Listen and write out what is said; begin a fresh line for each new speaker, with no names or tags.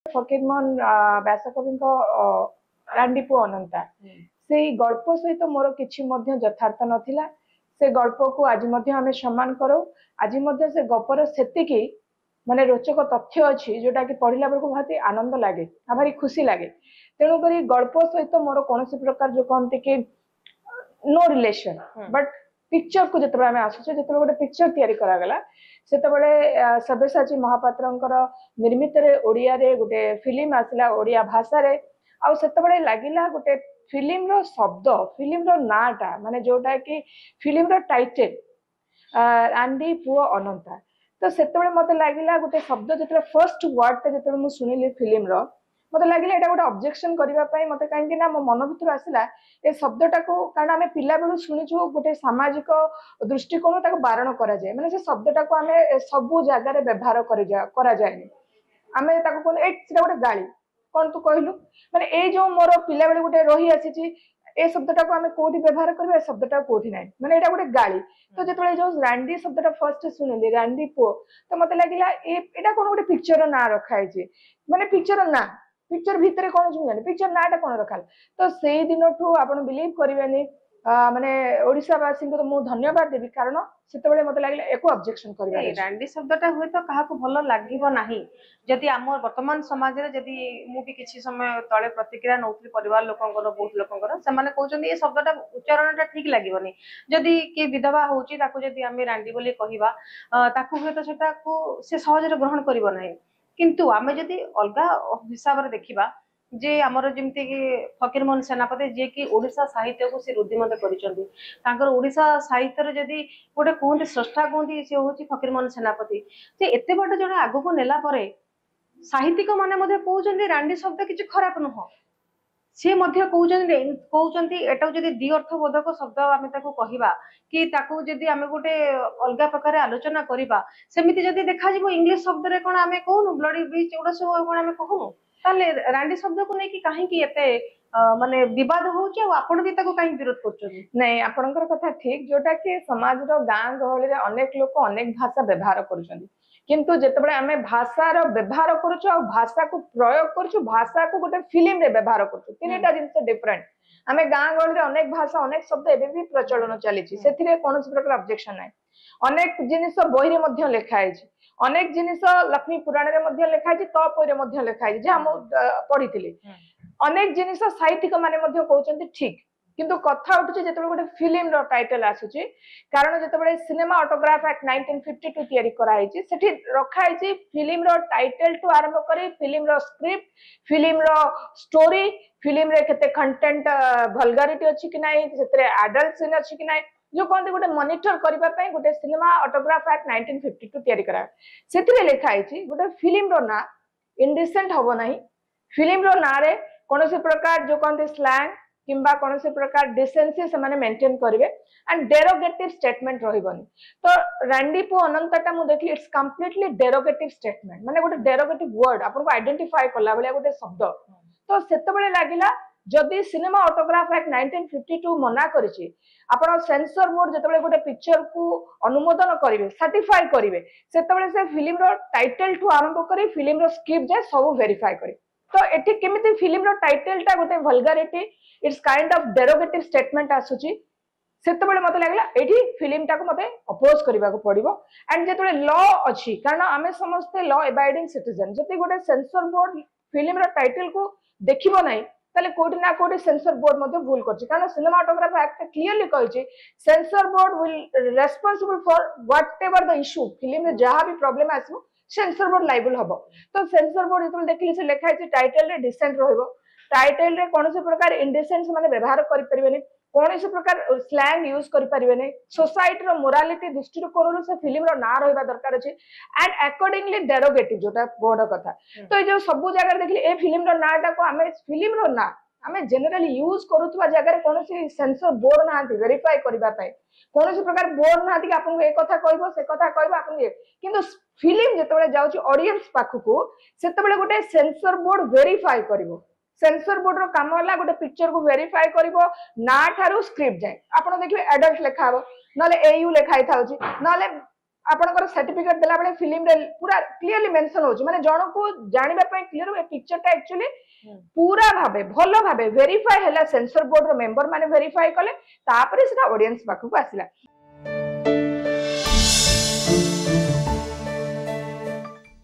फकीरमोहन व्यासकवि रांडी पुओ अनंता से गल्प सहित मोर किछि मध्य यथार्थ नथिला। से गल्प को आज मध्य हमें सम्मान करो। आज मध्य से गपर सेतिकी माने रोचक तथ्य अच्छी जोटा कि पढ़ला बेलू बहुत आनंद लगे भारी खुशी लगे। तेणुक गल्प सहित मोर कौन प्रकार जो कहते कि नो रिलेशन बट पिक्चर को जिते आम आसुचे जो गोटे पिक्चर तैयारी करागला से सब्यसाची महापात्र निर्मित ओडिया रे गोटे फिल्म आसला ओडिया भाषा रे आउ से लगिला गोटे फिल्म रो शब्द फिल्म रो नाटा माने जोटा कि फिल्म रो टाइटल रांडी पुओ अनंता। तो से मत लगिला गोटे शब्द जो फर्स्ट वर्ड जो मुझे शुणिली फिल्म रो मत लगे ये गोटे ऑब्जेक्शन करने मत कहीं मो मन भर आसला ए शब्दटा को कारण आम पिला बेलू शुणुचु गोटे सामाजिक दृष्टिकोण बारण कराए मैंने से शब्दटा को आम सबू जगार व्यवहार करा जाए आम गोटे गाली कौन तू कहलु माने ए जो मोर पिला बेले गोटे रही आसी ए शब्दटा को आम कौटी व्यवहार करबा ए शब्दटा कौटी ना माने एटा गोटे गाली। तो जो जो रांडी शब्दटा फर्स्ट शुणिली रांडी पुओ तो मत लगिला एटा कौन गोटे पिक्चर ना रखाई माने पिक्चर ना पिक्चर भितर कौन जानी पिक्चर नाटा कौन रखा। तो से दिन ठू आप बिलीव करेंगे माने ओडिशावासी को तो मुझे धन्यवाद देवी कारण से मत लगे एक ऑब्जेक्शन कर
रांडी शब्दटा हुए तो क्या भल लगे ना जदि आम वर्तमान समाज में जदि मुझे किसी समय तले प्रतिक्रिया नौली परिवार लोकंर बहुत लोकंर से कहते ये शब्दटा उच्चारणटा ठीक लगेनि जदि किए विधवा होची जदि आम रांडी बोली कहवा हुए तो से सहज ग्रहण करना किंतु आम जदि अलग हिसाब से देखा जे आमर जमती फकीरमोहन सेनापति जी की ओडिशा साहित्य को सी रुद्धिमत कर ओडिशा साहित्य जदि गोटे कहते स्रष्टा कहते सी हूँ फकीरमोहन सेनापति जे एत बाट जो आग को नेला साहित्यिक मैंने कहते रांडी शब्द किसी खराब नुह सी कहते एटा जदि दि अर्थबोधक शब्द आम कहवा कि जदि आम गोटे अलग प्रकार आलोचना करवा सेमती जदि देखा इंग्लिश शब्द कौन आम कहूनु ब्लडी बीच एगुड़ा सब कौन आम कहूनु ताले रांडी शब्द को लेकिन कहीं माने विवाद होपण भी कहीं विरोध कर
नहीं आपनकर कथा ठीक जोटा कि समाज गाँ गहली अनेक लोक अनेक भाषा व्यवहार कर किंतु जिते आम भाषार व्यवहार करुचु भाषा को प्रयोग करुचु भाषा को गोटे फिल्म रे व्यवहार करुचु तीनटा जिनस डिफरेंट आम गाँ गहली अनेक भाषा अनेक शब्द एवं भी प्रचलन चली कौन प्रकार ऑब्जेक्शन ना अनेक जिनिस बही में लिखाई अनेक जिनिस लक्ष्मी पुराण में लिखाई तपरे लिखाई जहाँ पढ़ी अनेक जिनिस साहित्यिक माने कहते ठीक किंतु कथा उठुचे जो गोटे फिल्म रो टाइटल आसुची कारण जो सिनेमा ऑटोग्राफ एक्ट 1952 तैयारी कराई सेठी रखाई फिल्म रो टाइटल टू आरंभ करी फिल्म रो स्क्रिप्ट फिल्म रो स्टोरी फिल्म रे केते कंटेंट वल्गारिटी अछि कि नाही सेतरे एडल्ट सीन अछि कि नाही जो कहते गोटे मॉनिटर करबा पई गोटे सिनेमा ऑटोग्राफ एक्ट 1952 तैयारी करा सेथिरे लिखा आइछि गोटे फिल्म रो ना इंडिसेंट हबो नाही फिल्म रो ना रे कोनोसी प्रकार जो कहते स्लैंग किंबा कौन प्रकार डिसेंसी से माने मेंटेन करेंगे एंड डेरोगेटिव स्टेटमेंट रहिबनी। तो रांडी पुओ अनंताटा मु देखली इट्स कंप्लीटली डेरोगेटिव स्टेटमेंट माने गोटे डेरोगेटिव वर्ड आपन को आइडेंटिफाई करला बेले गोटे शब्द तो सेतबेले लागिला जदि सिनेमा ऑटोग्राफ एक्ट 1952 मना करिछि आपण सेंसर बोर्ड जतबेले गोटे पिक्चर को अनुमोदन करिवे सर्टिफाई करिवे सेतबेले से फिल्म रो टाइटल टू आरंभ करी फिल्म रो स्क्रिप्ट जे सब वेरीफाई करी। तो एठी केमिति फिल्म रो टाइटल टा गोटे vulgarity it's kind of डेरोगेटिव statement आसुची सेतबेले मते लागला एठी फिल्म टा को मते अपोज करबा को पड़िबो एंड जेतबेले लॉ अछि कारण आमे समस्त लॉ एबाइडिंग सिटीजन जति गोटे सेंसर बोर्ड फिल्म रो टाइटल को देखिबो नाही ताले कोठी ना कोठी सेंसर बोर्ड मते भूल करछि कारण सिनेमाटोग्राफ एक्ट क्लियरली कहछि censor board will responsible for whatever the issue film में जहां भी प्रॉब्लम आसो सेंसर बोर्ड लाइबल हबो। तो सेंसर बोर्ड जेतबेले देखली से लिखा है टाइटल रे डिसेंट रहइबो टाइटल रे कौन से प्रकार इंडिसेंट माने व्यवहार करि परिबेनी कौन से प्रकार स्लैंग यूज करि परिबेनी सोसाइटी रो मोरालिटी दृष्टिकोण से फिल्म रो ना रहबा दरकार अछि एंड अकॉर्डिंगली डेरोगेटिव जोटा बोर्ड कथा। तो ये जो सब जगह देखली ए फिल्म रो नाटा को हमें फिल्म रो ना हमें जनरली यूज करूथबा जगह रे कौन से सेंसर बोर्ड ना वेरीफाई करबा पई कौन से प्रकार बोर्ड ना कि आपन ए कथा कहबो से कथा कहबो आपन किंतु फिल्म जेतबेले जाउची ऑडियंस पाखकू सेतबेले गोटे सेंसर बोर्ड वेरीफाई करबो सेंसर बोर्ड रो काम होला गोटे पिक्चर को वेरीफाई करिवो ना ठारू स्क्रिप्ट जाय आपण देखिबे एडल्ट लेखा हबो नले एयू लेखाई थाउची नले आपनकर सर्टिफिकेट देला बेले फिल्म रे पूरा क्लियरली मेंशन होची माने जण को जानिबा पय क्लियर ए पिक्चर ता एक्चुअली पूरा भाबे भलो भाबे वेरीफाई हैला सेंसर बोर्ड रो मेंबर माने वेरीफाई कले तापरे सेटा ऑडियंस पाखु आसिला